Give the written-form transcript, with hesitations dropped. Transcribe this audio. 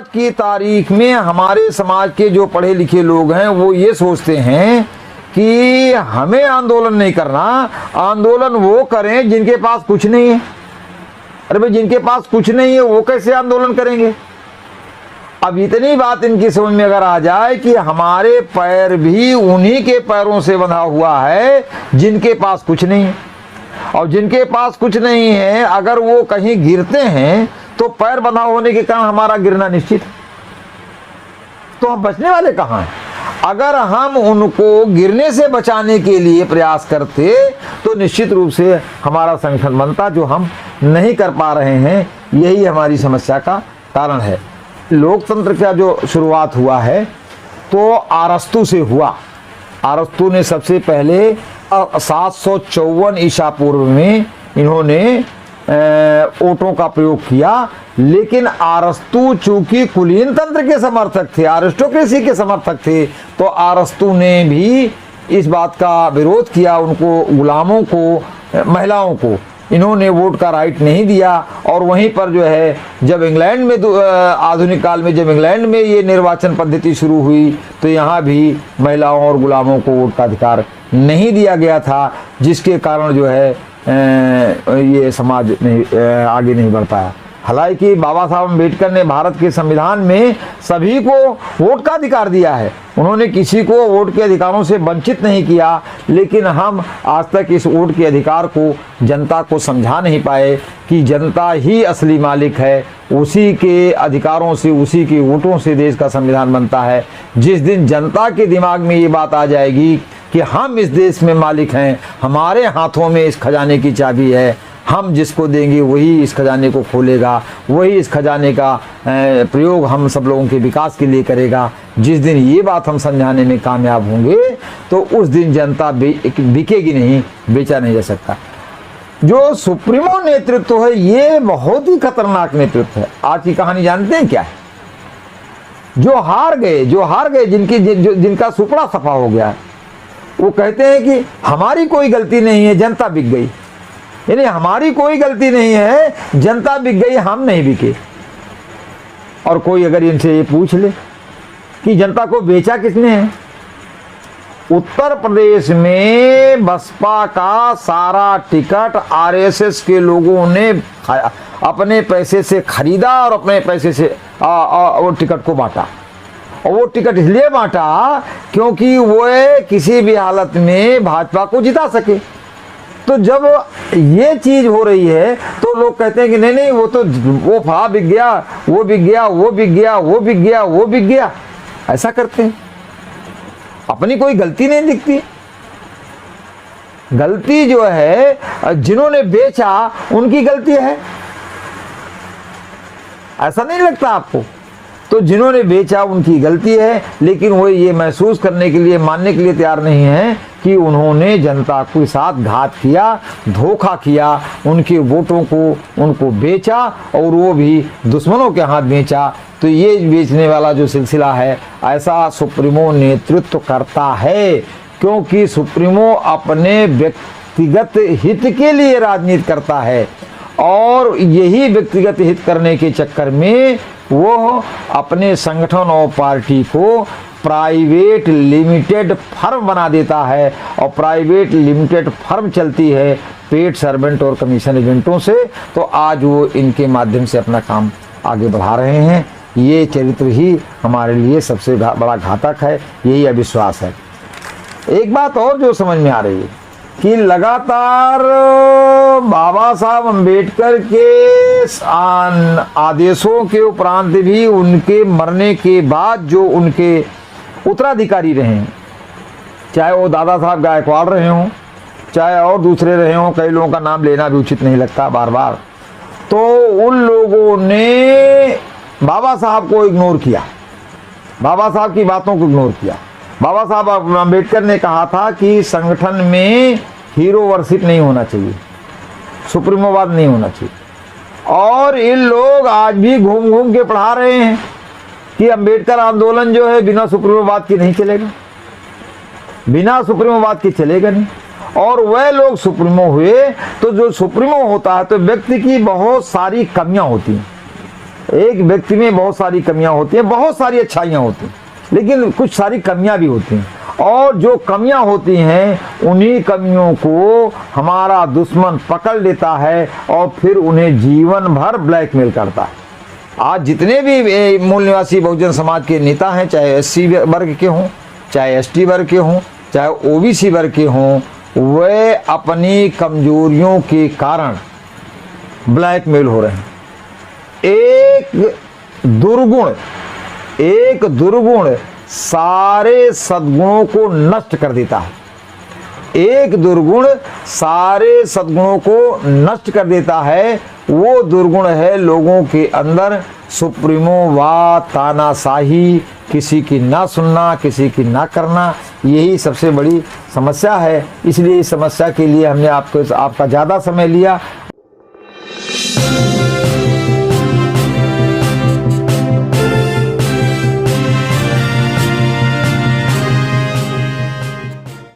आज की तारीख में हमारे समाज के जो पढ़े लिखे लोग हैं वो ये सोचते हैं कि हमें आंदोलन नहीं करना, आंदोलन वो करें जिनके पास कुछ नहीं है। अरे भाई, जिनके पास कुछ नहीं है वो कैसे आंदोलन करेंगे? अब इतनी बात इनकी समझ में अगर आ जाए कि हमारे पैर भी उन्हीं के पैरों से बंधा हुआ है जिनके पास कुछ नहीं है, और जिनके पास कुछ नहीं है अगर वो कहीं गिरते हैं तो पैर बंधा होने के कारण हमारा गिरना निश्चित है, तो हम बचने वाले कहाँ हैं? अगर हम उनको गिरने से बचाने के लिए प्रयास करते तो निश्चित रूप से हमारा संगठन बनता, जो हम नहीं कर पा रहे हैं। यही हमारी समस्या का कारण है। लोकतंत्र का जो शुरुआत हुआ है तो अरस्तु से हुआ। अरस्तु ने सबसे पहले 754 ईसा पूर्व में इन्होंने वोटों का प्रयोग किया, लेकिन अरस्तु चूंकि कुलीन तंत्र के समर्थक थे, एरिस्टोक्रेसी के समर्थक थे, तो अरस्तु ने भी इस बात का विरोध किया। उनको, गुलामों को, महिलाओं को इन्होंने वोट का राइट नहीं दिया। और वहीं पर जो है, जब इंग्लैंड में आधुनिक काल में जब इंग्लैंड में ये निर्वाचन पद्धति शुरू हुई तो यहाँ भी महिलाओं और गुलामों को वोट का अधिकार नहीं दिया गया था, जिसके कारण जो है ये समाज नहीं आगे नहीं बढ़ पाया। हालांकि बाबा साहब अम्बेडकर ने भारत के संविधान में सभी को वोट का अधिकार दिया है, उन्होंने किसी को वोट के अधिकारों से वंचित नहीं किया, लेकिन हम आज तक इस वोट के अधिकार को जनता को समझा नहीं पाए कि जनता ही असली मालिक है, उसी के अधिकारों से, उसी के वोटों से देश का संविधान बनता है। जिस दिन जनता के दिमाग में ये बात आ जाएगी कि हम इस देश में मालिक हैं, हमारे हाथों में इस खजाने की चाबी है, हम जिसको देंगे वही इस खजाने को खोलेगा, वही इस खजाने का प्रयोग हम सब लोगों के विकास के लिए करेगा। जिस दिन ये बात हम समझाने में कामयाब होंगे तो उस दिन जनता बिकेगी नहीं, बेचा नहीं जा सकता। जो सुप्रीमो नेतृत्व है ये बहुत ही खतरनाक नेतृत्व है। आज की कहानी जानते हैं क्या है? जो हार गए, जिनका सुपड़ा सफा हो गया, वो कहते हैं कि हमारी कोई गलती नहीं है, जनता बिक गई। यानी हमारी कोई गलती नहीं है, जनता बिक गई, हम नहीं बिके। और कोई अगर इनसे ये पूछ ले कि जनता को बेचा किसने है? उत्तर प्रदेश में बसपा का सारा टिकट आरएसएस के लोगों ने अपने पैसे से खरीदा और अपने पैसे से वो टिकट को बांटा। और वो टिकट इसलिए बांटा क्योंकि वो किसी भी हालत में भाजपा को जिता सके। तो जब ये चीज हो रही है तो लोग कहते हैं कि नहीं, वो फला बिक गया, वो बिक गया, वो बिक गया, वो बिक गया, वो बिक गया। ऐसा करते हैं, अपनी कोई गलती नहीं दिखती। गलती जो है जिन्होंने बेचा उनकी गलती है, ऐसा नहीं लगता आपको? तो जिन्होंने बेचा उनकी गलती है, लेकिन वो ये महसूस करने के लिए, मानने के लिए तैयार नहीं है कि उन्होंने जनता के साथ घात किया, धोखा किया, उनके वोटों को उनको बेचा और वो भी दुश्मनों के हाथ बेचा। तो ये बेचने वाला जो सिलसिला है, ऐसा सुप्रीमो नेतृत्व करता है, क्योंकि सुप्रीमो अपने व्यक्तिगत हित के लिए राजनीति करता है। और यही व्यक्तिगत हित करने के चक्कर में वो अपने संगठन और पार्टी को प्राइवेट लिमिटेड फर्म बना देता है। और प्राइवेट लिमिटेड फर्म चलती है पेड सर्वेंट और कमीशन एजेंटों से। तो आज वो इनके माध्यम से अपना काम आगे बढ़ा रहे हैं। ये चरित्र ही हमारे लिए सबसे बड़ा घातक है, यही अविश्वास है। एक बात और जो समझ में आ रही है कि लगातार बाबा साहब अम्बेडकर के आदेशों के उपरांत भी उनके मरने के बाद जो उनके उत्तराधिकारी रहे हैं, चाहे वो दादा साहब गायकवाड़ रहे हों, चाहे और दूसरे रहे हों, कई लोगों का नाम लेना भी उचित नहीं लगता बार बार, तो उन लोगों ने बाबा साहब को इग्नोर किया, बाबा साहब की बातों को इग्नोर किया। बाबा साहब अम्बेडकर ने कहा था कि संगठन में हीरो वर्शिप नहीं होना चाहिए, सुप्रीमोवाद नहीं होना चाहिए। और इन लोग आज भी घूम घूम के पढ़ा रहे हैं कि अम्बेडकर आंदोलन जो है बिना सुप्रीमोवाद के नहीं चलेगा, बिना सुप्रीमोवाद के चलेगा नहीं। और वह लोग सुप्रीमो हुए, तो जो सुप्रीमो होता है तो व्यक्ति की बहुत सारी कमियां होती हैं। एक व्यक्ति में बहुत सारी कमियां होती हैं, बहुत सारी अच्छाइयां होती हैं, लेकिन कुछ सारी कमियां भी होती हैं, और जो कमियां होती हैं उन्हीं कमियों को हमारा दुश्मन पकड़ लेता है और फिर उन्हें जीवन भर ब्लैकमेल करता है। आज जितने भी मूल निवासी बहुजन समाज के नेता हैं, चाहे एससी वर्ग के हों, चाहे एसटी वर्ग के हों, चाहे ओबीसी वर्ग के हों, वे अपनी कमजोरियों के कारण ब्लैकमेल हो रहे हैं। एक दुर्गुण सारे सद्गुणों को नष्ट कर देता है। एक दुर्गुण सारे सद्गुणों को नष्ट कर देता है। वो दुर्गुण है लोगों के अंदर सुप्रीमोवाद, तानाशाही, किसी की ना सुनना, किसी की ना करना। यही सबसे बड़ी समस्या है। इसलिए इस समस्या के लिए हमने आपका ज़्यादा समय लिया